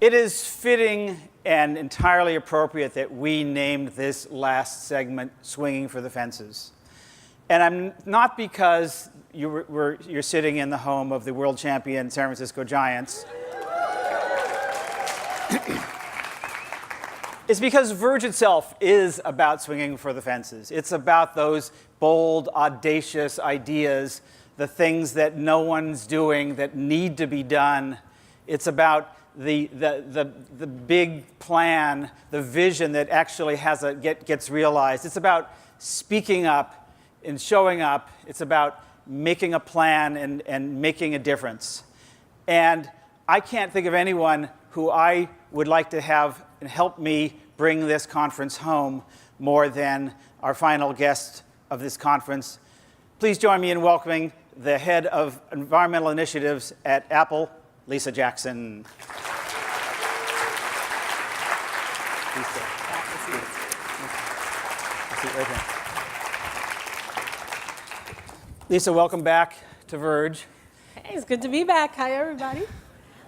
It is fitting and entirely appropriate that we named this last segment Swinging for the Fences. And I'm not because you're sitting in the home of the world champion San Francisco Giants. It's because Verge itself is about swinging for the fences. It's about those bold, audacious ideas, the things that no one's doing that need to be done. It's about the big plan, the vision that actually gets realized. It's about speaking up and showing up. It's about making a plan and making a difference. And I can't think of anyone who I would like to have help me bring this conference home more than our final guest of this conference. Please join me in welcoming the head of environmental initiatives at Apple, Lisa Jackson. Lisa, welcome back to Verge. Hey, it's good to be back. Hi, everybody.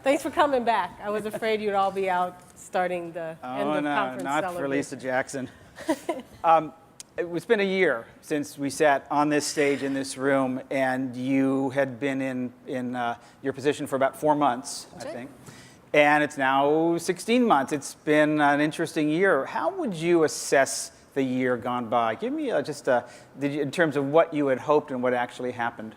Thanks for coming back. I was afraid you'd all be out starting the end of conference not celebration. for Lisa Jackson. It's been a year since we sat on this stage in this room, and you had been in your position for about 4 months, I think. And it's now 16 months. It's been an interesting year. How would you assess the year gone by? Give me in terms of what you had hoped and what actually happened.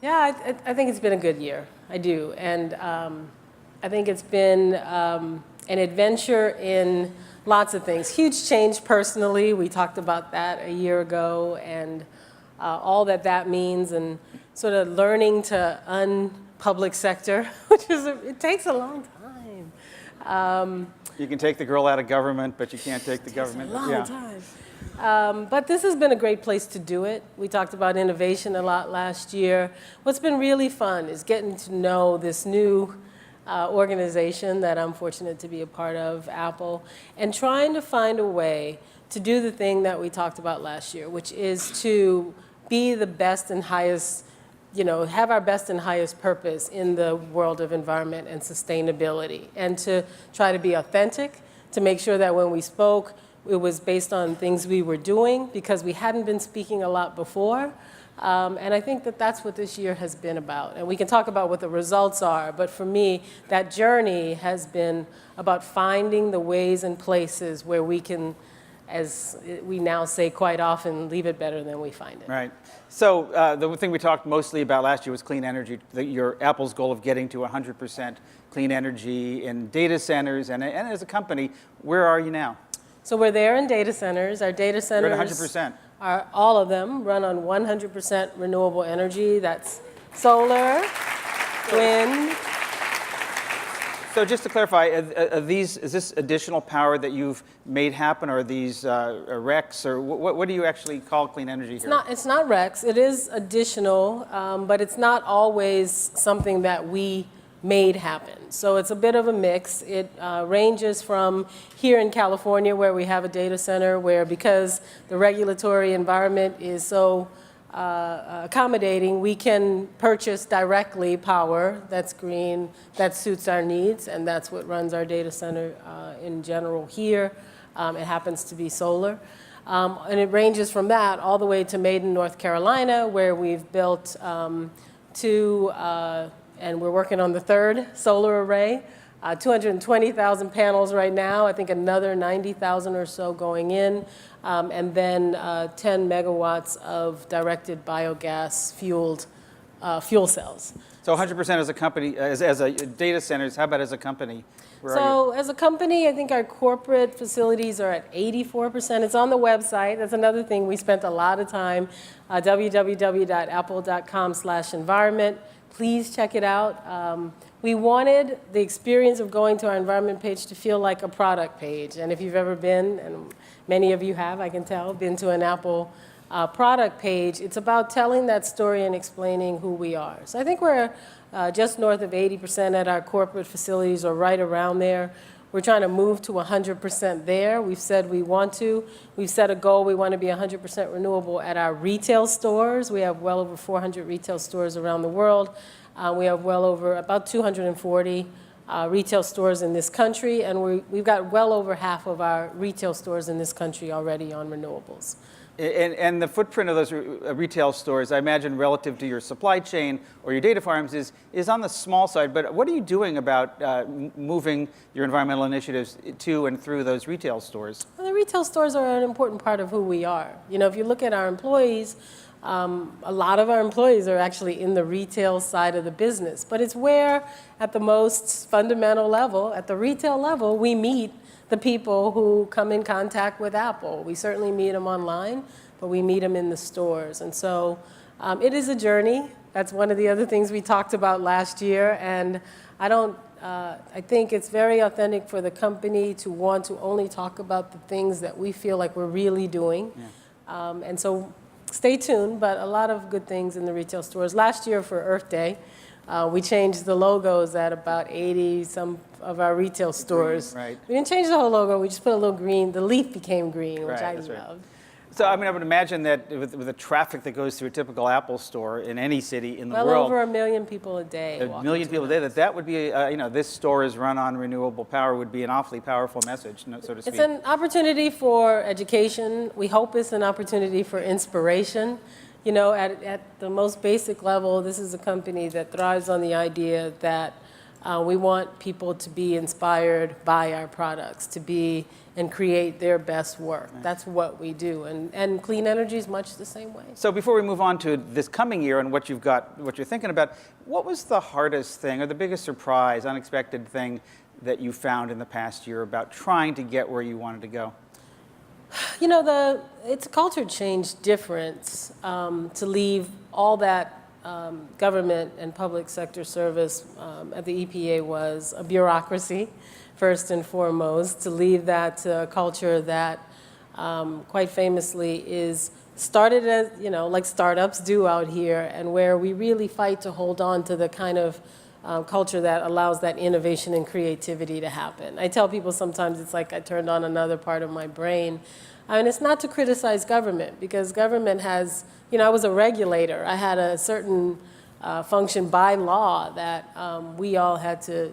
Yeah, I think it's been a good year. I do. And I think it's been an adventure in lots of things. Huge change personally. We talked about that a year ago and all that means, and sort of learning to unpublic sector, which it takes a long time. You can take the girl out of government, but you can't take the government. It takes a long time. But this has been a great place to do it. We talked about innovation a lot last year. What's been really fun is getting to know this new organization that I'm fortunate to be a part of, Apple, and trying to find a way to do the thing that we talked about last year, which is to be the best and highest, have our best and highest purpose in the world of environment and sustainability, and to try to be authentic, to make sure that when we spoke, it was based on things we were doing, because we hadn't been speaking a lot before. And I think that that's what this year has been about. And we can talk about what the results are, but for me, that journey has been about finding the ways and places where we can, as we now say quite often, leave it better than we find it. Right. So the thing we talked mostly about last year was clean energy, your Apple's goal of getting to 100% clean energy in data centers. And as a company, where are you now? So we're there in data centers. Our data centers You're at 100%. Are all of them run on 100% renewable energy. That's solar, wind. So just to clarify, is this additional power that you've made happen, or are these RECs, or what do you actually call clean energy here? It's not RECs. It is additional, but it's not always something that we made happen. So it's a bit of a mix. It ranges from here in California, where we have a data center, where because the regulatory environment is so accommodating, we can purchase directly power that's green, that suits our needs, and that's what runs our data center in general here. It happens to be solar. And it ranges from that all the way to Maiden, North Carolina, where we've built two and we're working on the third solar array, 220,000 panels right now, I think another 90,000 or so going in, and then 10 megawatts of directed biogas fueled fuel cells. So 100% as a company, as a data centers, how about as a company? So as a company, I think our corporate facilities are at 84%. It's on the website. That's another thing we spent a lot of time, www.apple.com/environment. Please check it out. We wanted the experience of going to our environment page to feel like a product page. And if you've ever been, and many of you have, I can tell, been to an Apple product page, it's about telling that story and explaining who we are. So I think we're just north of 80% at our corporate facilities, or right around there. We're trying to move to 100% there. We've said we want to. We've set a goal. We want to be 100% renewable at our retail stores. We have well over 400 retail stores around the world. We have well over about 240 retail stores in this country, and we've got well over half of our retail stores in this country already on renewables. And the footprint of those retail stores, I imagine, relative to your supply chain or your data farms, is on the small side. But what are you doing about moving your environmental initiatives to and through those retail stores? Well, the retail stores are an important part of who we are. You know, if you look at our employees, a lot of our employees are actually in the retail side of the business. But it's where, at the most fundamental level, at the retail level, we meet the people who come in contact with Apple. We certainly meet them online, but we meet them in the stores. And so it is a journey. That's one of the other things we talked about last year. And I think it's very authentic for the company to want to only talk about the things that we feel like we're really doing. Yeah. And so stay tuned, but a lot of good things in the retail stores. Last year for Earth Day, we changed the logos at about 80 some of our retail stores. Right. We didn't change the whole logo, we just put a little green. The leaf became green, which I loved. Right. So I mean, I would imagine that with the traffic that goes through a typical Apple store in any city in the world. Well over 1 million people a day. A million people a day, that would be, this store is run on renewable power would be an awfully powerful message, so to speak. It's an opportunity for education. We hope it's an opportunity for inspiration. You know, at the most basic level, this is a company that thrives on the idea that we want people to be inspired by our products, to be and create their best work. Right. That's what we do, and clean energy is much the same way. So before we move on to this coming year and what you're thinking about, what was the hardest thing or the biggest surprise, unexpected thing that you found in the past year about trying to get where you wanted to go? You know, it's a culture change difference to leave all that government and public sector service at the EPA was a bureaucracy, first and foremost, to leave that to a culture that quite famously is started as, like startups do out here, and where we really fight to hold on to the kind of culture that allows that innovation and creativity to happen. I tell people sometimes it's like I turned on another part of my brain. And it's not to criticize government, because government has, I was a regulator. I had a certain function by law that we all had to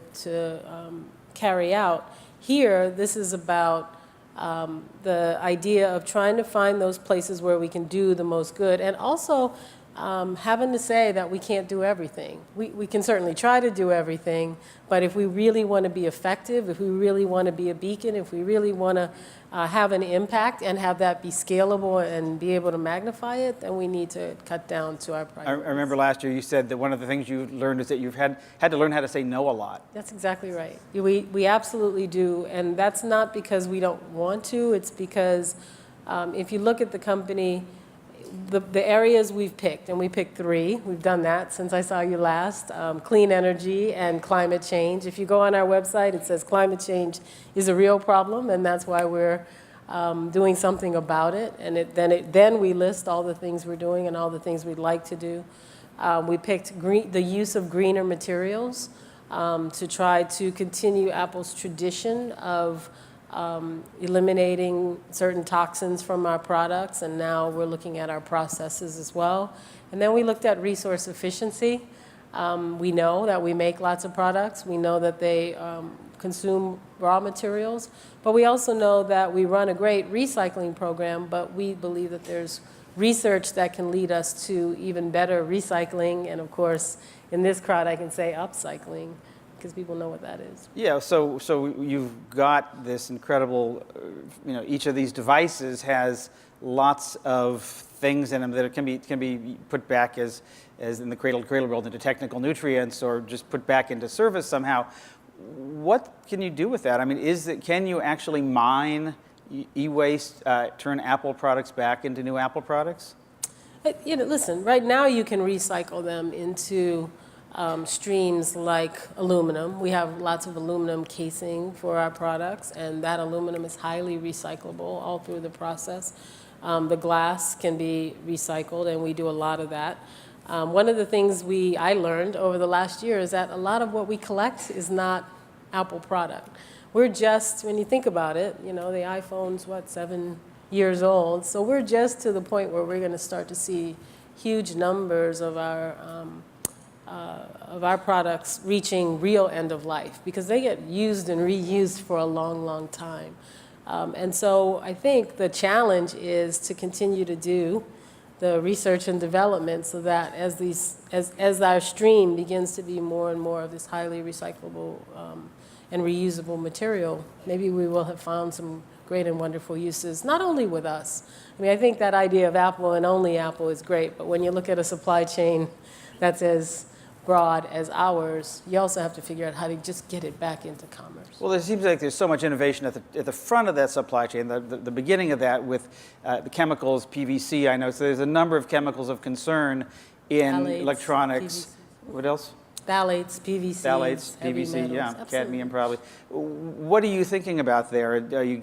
carry out. Here, this is about the idea of trying to find those places where we can do the most good, and also having to say that we can't do everything. We can certainly try to do everything, but if we really want to be effective, if we really want to be a beacon, if we really want to have an impact and have that be scalable and be able to magnify it, then we need to cut down to our priorities. I remember last year you said that one of the things you learned is that you've had to learn how to say no a lot. That's exactly right. We absolutely do, and that's not because we don't want to. It's because if you look at the company, the areas we've picked, and we picked 3, we've done that since I saw you last, clean energy and climate change. If you go on our website, it says climate change is a real problem, and that's why we're doing something about it. And then we list all the things we're doing and all the things we'd like to do. We picked the use of greener materials to try to continue Apple's tradition of eliminating certain toxins from our products, and now we're looking at our processes as well. And then we looked at resource efficiency. We know that we make lots of products. We know that they consume raw materials, but we also know that we run a great recycling program, but we believe that there's research that can lead us to even better recycling, and of course, in this crowd I can say upcycling, because people know what that is. Yeah, so you've got this incredible, each of these devices has lots of things in them that can be put back as in the cradle world into technical nutrients, or just put back into service somehow. What can you do with that? I mean, can you actually mine e-waste, turn Apple products back into new Apple products? Listen, right now you can recycle them into streams like aluminum. We have lots of aluminum casing for our products, and that aluminum is highly recyclable all through the process. The glass can be recycled, and we do a lot of that. One of the things I learned over the last year is that a lot of what we collect is not Apple product. We're just, when you think about it, the iPhone's 7 years old, so we're just to the point where we're going to start to see huge numbers of our of our products reaching real end of life, because they get used and reused for a long, long time. And so I think the challenge is to continue to do the research and development so that as our stream begins to be more and more of this highly recyclable and reusable material, maybe we will have found some great and wonderful uses, not only with us. I mean, I think that idea of Apple and only Apple is great, but when you look at a supply chain that's as broad as ours, you also have to figure out how to just get it back into commerce. Well, it seems like there's so much innovation at the front of that supply chain, the beginning of that with the chemicals, PVC, I know. So there's a number of chemicals of concern in Phthalates, electronics. PVC. What else? Phthalates, PVC. Phthalates, PVC, metals, yeah, absolutely. cadmium probably. What are you thinking about there? Are you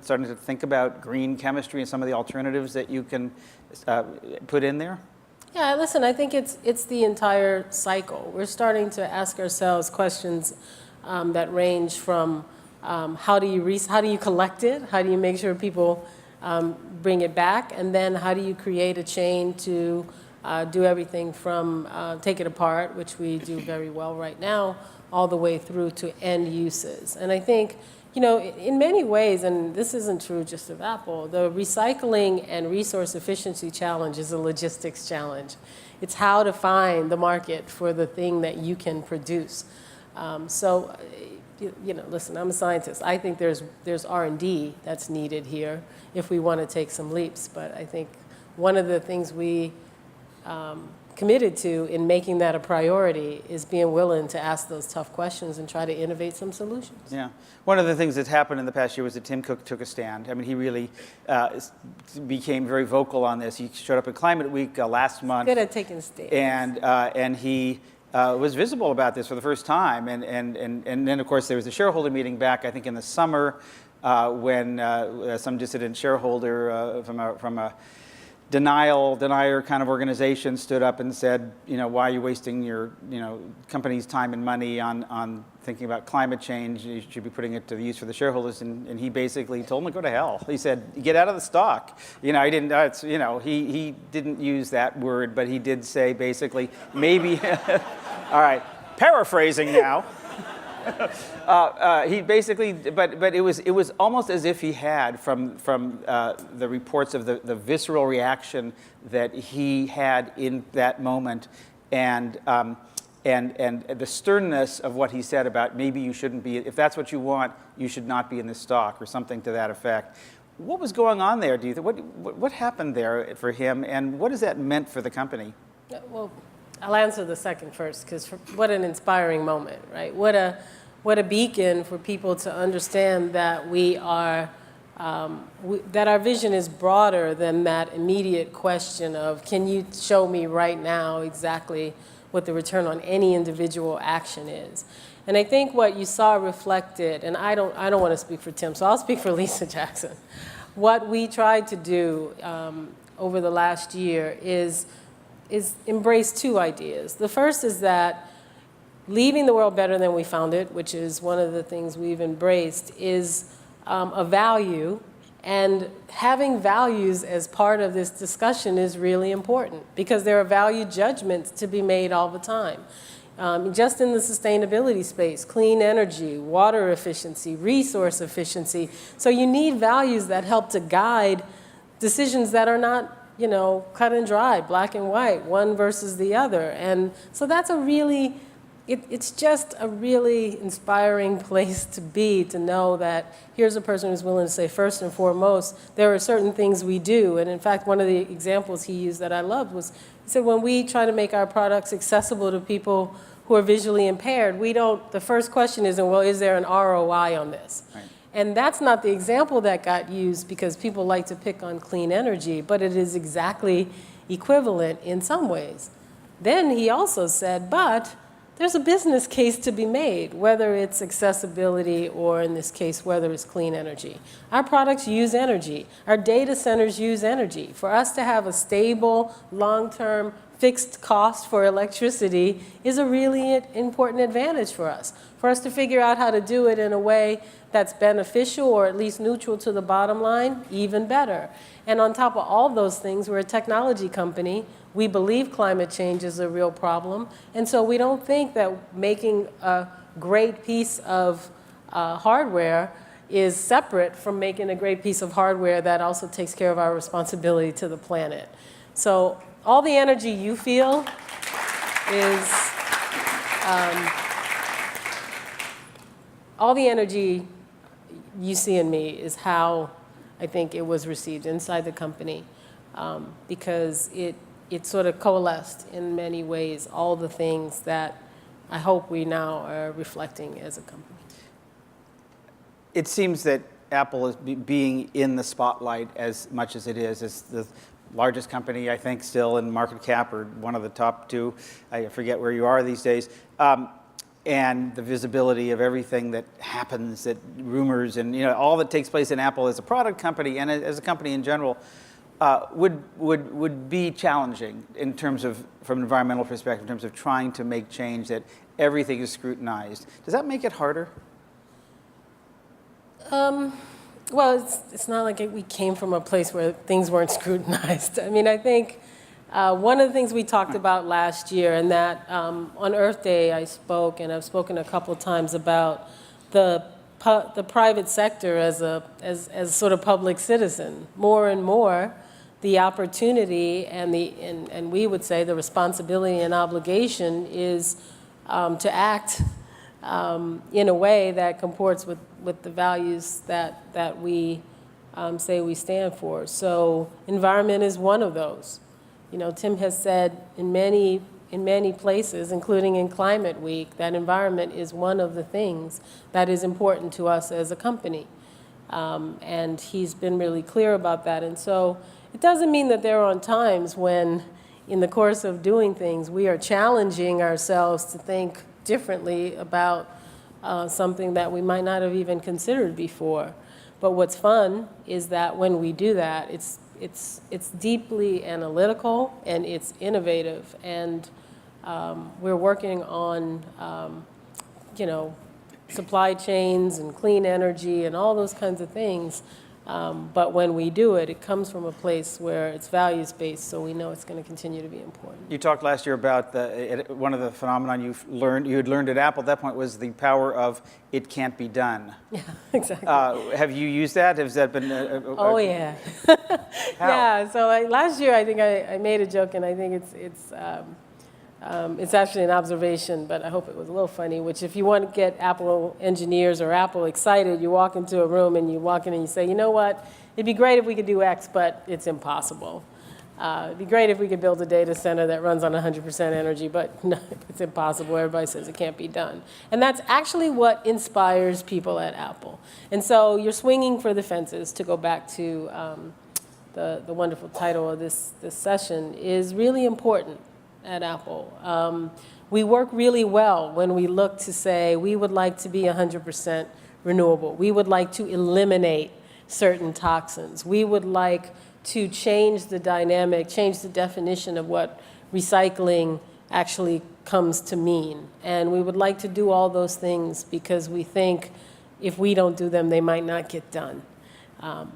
starting to think about green chemistry and some of the alternatives that you can put in there? Yeah, listen, I think it's the entire cycle. We're starting to ask ourselves questions that range from how do you collect it? How do you make sure people bring it back? And then how do you create a chain to do everything from take it apart, which we do very well right now, all the way through to end uses. And I think, you know, in many ways, and this isn't true just of Apple, the recycling and resource efficiency challenge is a logistics challenge. It's how to find the market for the thing that you can produce. So, you know, listen, I'm a scientist. I think there's R&D that's needed here if we want to take some leaps. But I think one of the things we committed to in making that a priority is being willing to ask those tough questions and try to innovate some solutions. Yeah. One of the things that's happened in the past year was that Tim Cook took a stand. I mean, he really became very vocal on this. He showed up at Climate Week last month. Good at taking stands. And he was visible about this for the first time. And then, of course, there was a shareholder meeting back, I think, in the summer when some dissident shareholder from a denier kind of organization stood up and said, you know, why are you wasting your, you know, company's time and money on thinking about climate change? You should be putting it to the use for the shareholders. And he basically told them to go to hell. He said, get out of the stock. You know, he didn't, you know, he didn't use that word, but he did say basically, maybe, all right, paraphrasing now. He basically, but it was almost as if he had from the reports of the visceral reaction that he had in that moment, and the sternness of what he said about maybe you shouldn't be, if that's what you want, you should not be in this stock, or something to that effect. What was going on there? Do you think what happened there for him, and what has that meant for the company? Well, I'll answer the second first, because what an inspiring moment, right? What a beacon for people to understand that we are, that our vision is broader than that immediate question of, can you show me right now exactly what the return on any individual action is? And I think what you saw reflected, and I don't want to speak for Tim, so I'll speak for Lisa Jackson. What we tried to do over the last year is embrace two ideas. The first is that leaving the world better than we found it, which is one of the things we've embraced, is a value, and having values as part of this discussion is really important, because there are value judgments to be made all the time. Just in the sustainability space, clean energy, water efficiency, resource efficiency. So you need values that help to guide decisions that are not, you know, cut and dry, black and white, one versus the other. And so that's a really, it's just a really inspiring place to be, to know that here's a person who's willing to say, first and foremost, there are certain things we do. And in fact, one of the examples he used that I loved was, he said, when we try to make our products accessible to people who are visually impaired, the first question isn't, well, is there an ROI on this? Right. And that's not the example that got used because people like to pick on clean energy, but it is exactly equivalent in some ways. Then he also said, but there's a business case to be made, whether it's accessibility or, in this case, whether it's clean energy. Our products use energy. Our data centers use energy. For us to have a stable, long-term, fixed cost for electricity is a really important advantage for us. For us to figure out how to do it in a way that's beneficial or at least neutral to the bottom line, even better. And on top of all those things, we're a technology company. We believe climate change is a real problem. And so we don't think that making a great piece of hardware is separate from making a great piece of hardware that also takes care of our responsibility to the planet. So all the energy you feel is, all the energy you see in me is how I think it was received inside the company, because it sort of coalesced in many ways all the things that I hope we now are reflecting as a company. It seems that Apple is being in the spotlight as much as it is. It's the largest company, I think, still in market cap, or one of the top two. I forget where you are these days. And the visibility of everything that happens, that rumors, and all that takes place in Apple as a product company and as a company in general, would be challenging in terms of, from an environmental perspective, in terms of trying to make change, that everything is scrutinized. Does that make it harder? Well, it's not like we came from a place where things weren't scrutinized. I mean, I think one of the things we talked about last year, and that on Earth Day I spoke, and I've spoken a couple of times about the private sector as sort of public citizen. More and more, the opportunity and we would say the responsibility and obligation is to act in a way that comports with the values that we say we stand for. So environment is one of those. Tim has said in many places, including in Climate Week, that environment is one of the things that is important to us as a company. And he's been really clear about that. And so it doesn't mean that there aren't times when, in the course of doing things, we are challenging ourselves to think differently about something that we might not have even considered before. But what's fun is that when we do that, it's deeply analytical and it's innovative, and we're working on supply chains and clean energy and all those kinds of things. But when we do it, it comes from a place where it's values-based, so we know it's going to continue to be important. You talked last year about one of the phenomenon you had learned at Apple at that point was the power of it can't be done. Yeah, exactly. Have you used that? Has that been? Oh yeah. Yeah. So last year, I think I made a joke, and I think it's actually an observation, but I hope it was a little funny, which if you want to get Apple engineers or Apple excited, you walk into a room and you walk in and you say, you know what, it'd be great if we could do X, but it's impossible. It'd be great if we could build a data center that runs on 100% energy, but no, it's impossible. Everybody says it can't be done. And that's actually what inspires people at Apple. And so you're swinging for the fences, to go back to the wonderful title of this session, is really important at Apple. We work really well when we look to say we would like to be 100% renewable. We would like to eliminate certain toxins. We would like to change the dynamic, change the definition of what recycling actually comes to mean. And we would like to do all those things because we think if we don't do them, they might not get done.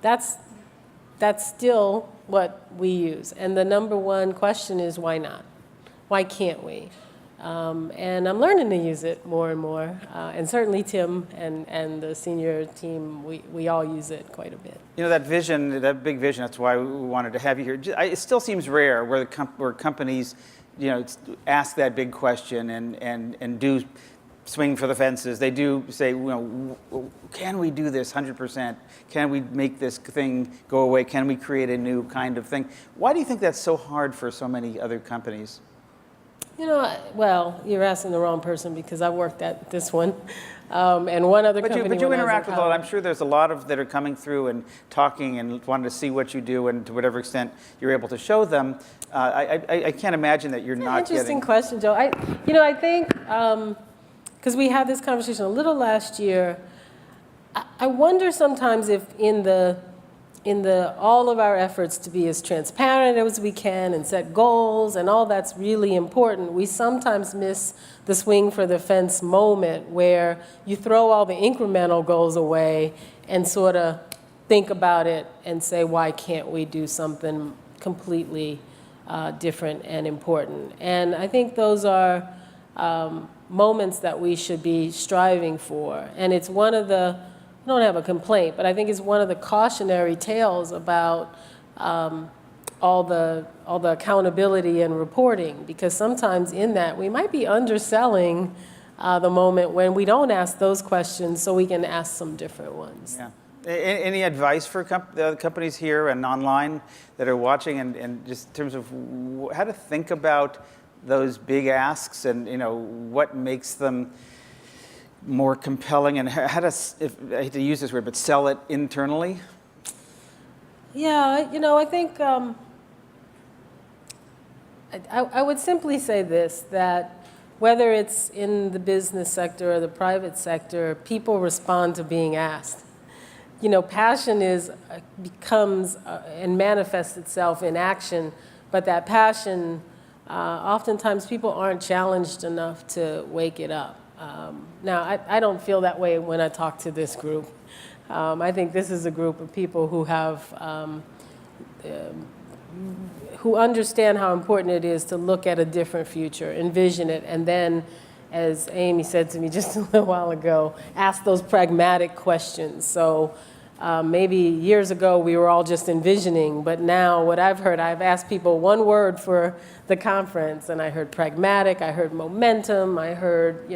That's still what we use. And the number one question is, why not? Why can't we? And I'm learning to use it more and more. And certainly Tim and the senior team, we all use it quite a bit. That vision, that big vision, that's why we wanted to have you here. It still seems rare where companies, ask that big question and do swing for the fences. They do say, can we do this 100%? Can we make this thing go away? Can we create a new kind of thing? Why do you think that's so hard for so many other companies? Well, you're asking the wrong person, because I worked at this one and one other company. But you interact with a lot. I'm sure there's a lot of that are coming through and talking and wanting to see what you do, and to whatever extent you're able to show them. I can't imagine that you're not getting. Interesting question, Joe. I think because we had this conversation a little last year. I wonder sometimes if in the all of our efforts to be as transparent as we can and set goals and all that's really important, we sometimes miss the swing for the fence moment where you throw all the incremental goals away and sort of think about it and say, why can't we do something completely different and important? And I think those are moments that we should be striving for. And it's one of the, I don't have a complaint, but I think it's one of the cautionary tales about all the accountability and reporting, because sometimes in that we might be underselling the moment when we don't ask those questions so we can ask some different ones. Yeah. Any advice for the companies here and online that are watching, and just in terms of how to think about those big asks and what makes them more compelling, and how to, I hate to use this word, but sell it internally? Yeah, I think I would simply say this, that whether it's in the business sector or the private sector, people respond to being asked. Passion becomes and manifests itself in action, but that passion, oftentimes people aren't challenged enough to wake it up. Now, I don't feel that way when I talk to this group. I think this is a group of people who who understand how important it is to look at a different future, envision it, and then, as Amy said to me just a little while ago, ask those pragmatic questions. So maybe years ago we were all just envisioning, but now what I've heard, I've asked people one word for the conference, and I heard pragmatic, I heard momentum, I heard,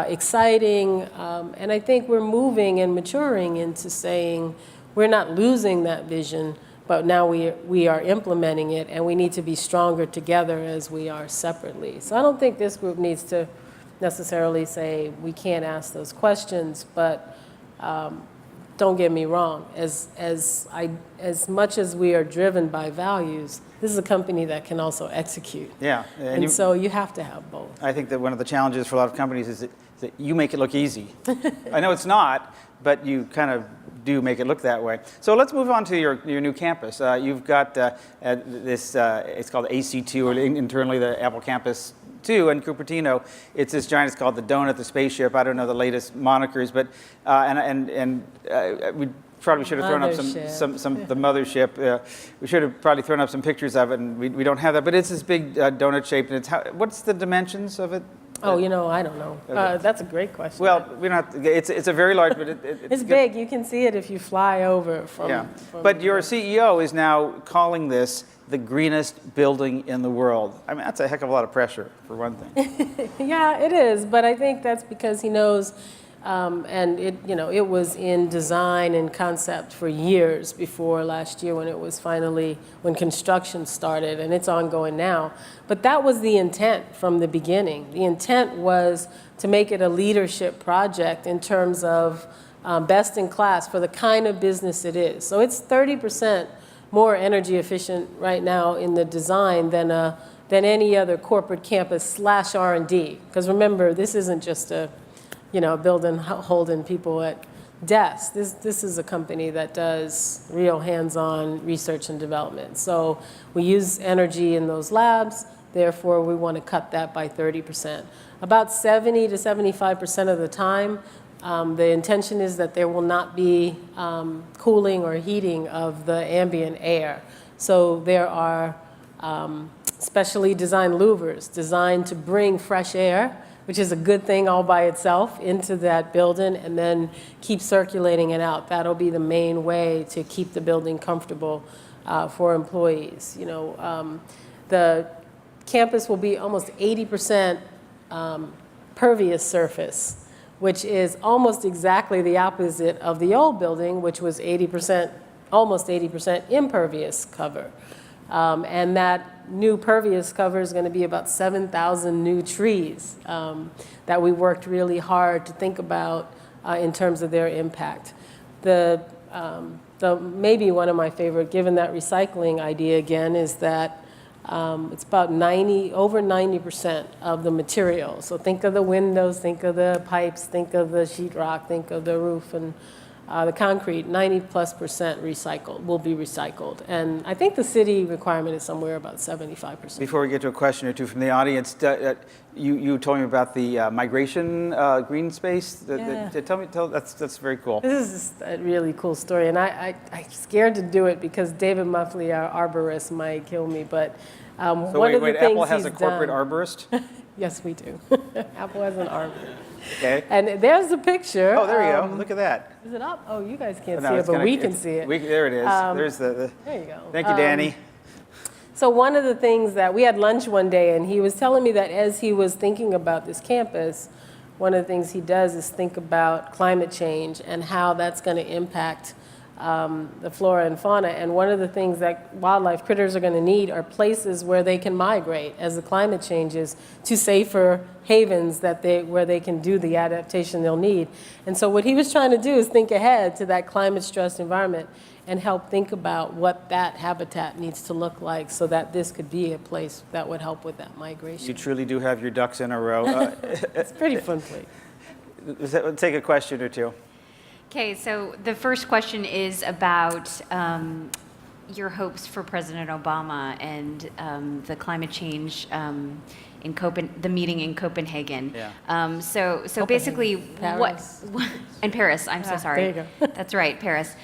exciting, and I think we're moving and maturing into saying we're not losing that vision, but now we are implementing it, and we need to be stronger together as we are separately. So I don't think this group needs to necessarily say we can't ask those questions, but don't get me wrong, as much as we are driven by values, this is a company that can also execute. Yeah. And so you have to have both. I think that one of the challenges for a lot of companies is that you make it look easy. I know it's not, but you kind of do make it look that way. So let's move on to your new campus. You've got this, it's called AC2, or internally the Apple Campus 2 in Cupertino. It's this giant, it's called the Donut, the spaceship. I don't know the latest monikers, but, we probably should have thrown up the mothership. We should have probably thrown up some pictures of it, and we don't have that. But it's this big donut shape, and what's the dimensions of it? Oh, I don't know. Okay. That's a great question. Well, we don't have to, it's a very large, but it's big. You can see it if you fly over from. Yeah. But your CEO is now calling this the greenest building in the world. I mean, that's a heck of a lot of pressure, for one thing. Yeah, it is. But I think that's because he knows. And it was in design and concept for years before last year when construction started, and it's ongoing now. But that was the intent from the beginning. The intent was to make it a leadership project in terms of best in class for the kind of business it is. So it's 30% more energy efficient right now in the design than any other corporate campus / R&D. Because remember, this isn't just a building holding people at desks. This is a company that does real hands-on research and development. So we use energy in those labs, therefore we want to cut that by 30%. About 70 to 75% of the time, the intention is that there will not be cooling or heating of the ambient air. So there are specially designed louvers designed to bring fresh air, which is a good thing all by itself, into that building and then keep circulating it out. That'll be the main way to keep the building comfortable for employees. The campus will be almost 80% pervious surface, which is almost exactly the opposite of the old building, which was almost 80% impervious cover. And that new pervious cover is going to be about 7,000 new trees that we worked really hard to think about in terms of their impact. Maybe one of my favorite, given that recycling idea again, is that it's about over 90% of the material. So think of the windows, think of the pipes, think of the sheetrock, think of the roof, and the concrete, 90+% recycled, will be recycled. And I think the city requirement is somewhere about 75%. Before we get to a question or two from the audience, you told me about the migration green space. That's very cool. This is just a really cool story, and I'm scared to do it because David Muffley, our arborist, might kill me. But one of the things Apple has a corporate arborist? Yes, we do. Apple has an arborist. Okay. And there's the picture. Oh, there you go. Look at that. Is it up? Oh, you guys can't No, see it, but we can it's- see it. there it is. There's the. There you go. Thank you, Danny. So one of the things that we had lunch one day, and he was telling me that as he was thinking about this campus, one of the things he does is think about climate change and how that's going to impact the flora and fauna. And one of the things that wildlife critters are going to need are places where they can migrate as the climate changes to safer havens where they can do the adaptation they'll need. And so what he was trying to do is think ahead to that climate-stressed environment and help think about what that habitat needs to look like so that this could be a place that would help with that migration. You truly do have your ducks in a row. It's a pretty fun place. Let's take a question or two. Okay, so the first question is about your hopes for President Obama and the climate change in the meeting in Copenhagen. Yeah. So basically, Paris. and Paris? I'm so sorry. There you go. That's right, Paris.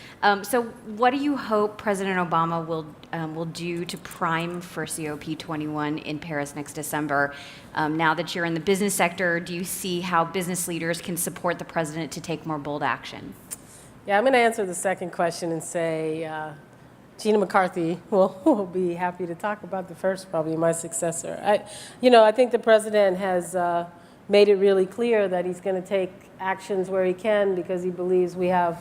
So what do you hope President Obama will do to prime for COP21 in Paris next December? Now that you're in the business sector, do you see how business leaders can support the president to take more bold action? Yeah, I'm going to answer the second question and say Gina McCarthy will be happy to talk about the first, probably my successor. I think the president has made it really clear that he's going to take actions where he can because he believes we have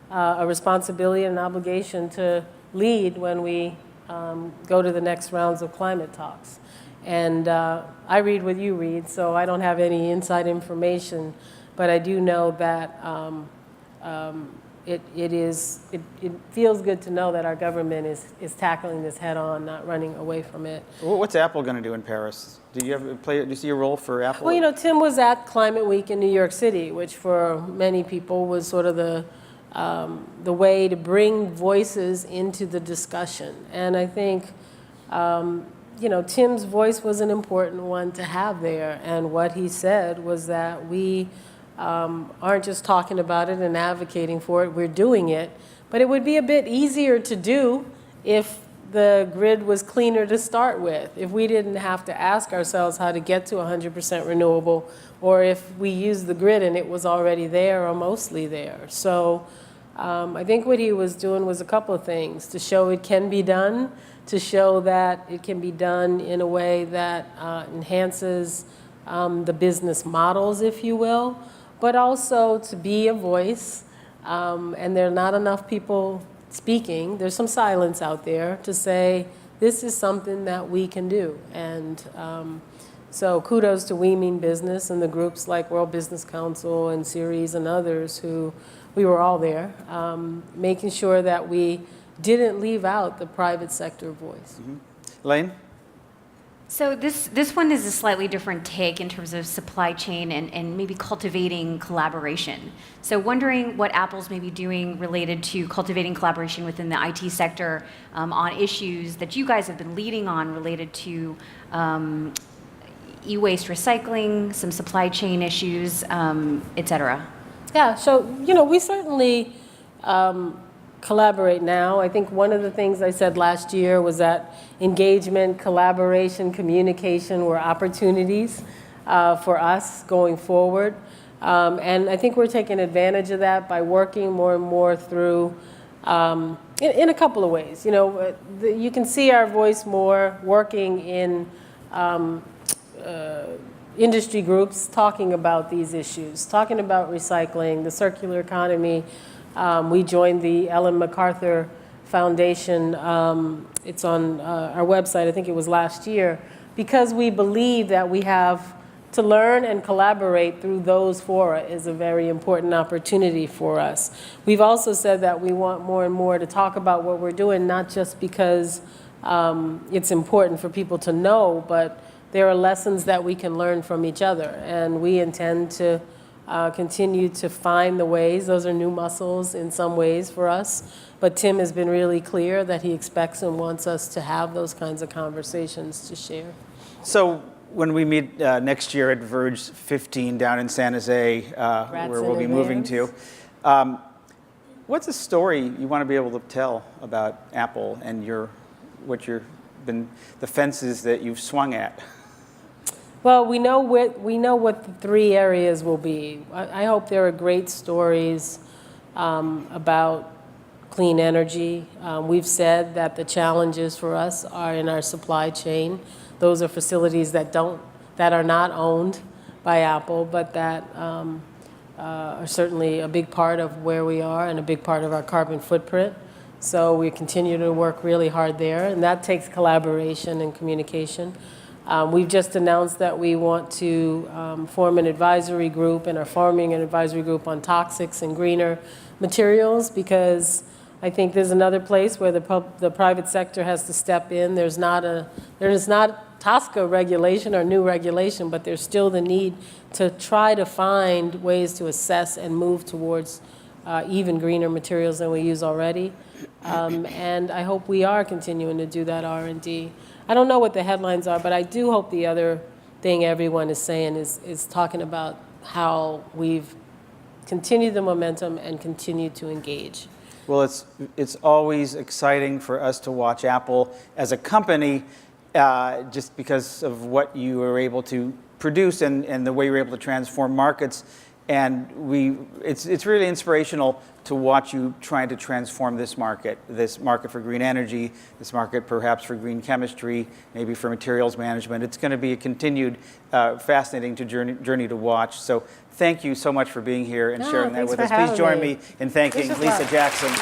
a responsibility and an obligation to lead when we go to the next rounds of climate talks. And I read what you read, so I don't have any inside information, but I do know that it feels good to know that our government is tackling this head on, not running away from it. What's Apple going to do in Paris? Do you see a role for Apple? Well, Tim was at Climate Week in New York City, which for many people was sort of the way to bring voices into the discussion. And I think, Tim's voice was an important one to have there. And what he said was that we aren't just talking about it and advocating for it, we're doing it. But it would be a bit easier to do if the grid was cleaner to start with, if we didn't have to ask ourselves how to get to 100% renewable, or if we used the grid and it was already there or mostly there. So I think what he was doing was a couple of things: to show it can be done, to show that it can be done in a way that enhances the business models, if you will, but also to be a voice. And there are not enough people speaking. There's some silence out there to say, this is something that we can do. And so kudos to We Mean Business and the groups like World Business Council and Ceres and others we were all there, making sure that we didn't leave out the private sector voice. Mm-hmm. Elaine? So this one is a slightly different take in terms of supply chain and maybe cultivating collaboration. So wondering what Apple's maybe doing related to cultivating collaboration within the IT sector on issues that you guys have been leading on related to e-waste recycling, some supply chain issues, et cetera. Yeah, so, we certainly collaborate now. I think one of the things I said last year was that engagement, collaboration, communication were opportunities for us going forward. And I think we're taking advantage of that by working more and more through, in a couple of ways. You can see our voice more working in industry groups talking about these issues, talking about recycling, the circular economy. We joined the Ellen MacArthur Foundation. It's on our website, I think it was last year, because we believe that we have to learn and collaborate through those fora is a very important opportunity for us. We've also said that we want more and more to talk about what we're doing, not just because it's important for people to know, but there are lessons that we can learn from each other, and we intend to continue to find the ways. Those are new muscles in some ways for us. But Tim has been really clear that he expects and wants us to have those kinds of conversations to share. So when we meet next year at Verge 15 down in San Jose, where we'll be moving to, what's a story you want to be able to tell about Apple and the fences that you've swung at? Well, we know what the three areas will be. I hope there are great stories about clean energy. We've said that the challenges for us are in our supply chain. Those are facilities that are not owned by Apple, but that are certainly a big part of where we are and a big part of our carbon footprint. So we continue to work really hard there, and that takes collaboration and communication. We've just announced that we want to form an advisory group and are forming an advisory group on toxics and greener materials, because I think there's another place where the private sector has to step in. There is not TSCA regulation or new regulation, but there's still the need to try to find ways to assess and move towards even greener materials than we use already. And I hope we are continuing to do that R&D. I don't know what the headlines are, but I do hope the other thing everyone is saying is talking about how we've continued the momentum and continued to engage. Well, it's always exciting for us to watch Apple as a company, just because of what you are able to produce and the way you're able to transform markets. And it's really inspirational to watch you trying to transform this market for green energy, this market perhaps for green chemistry, maybe for materials management. It's going to be a continued fascinating journey to watch. So thank you so much for being here and sharing that with us. Please join me in thanking Lisa Jackson.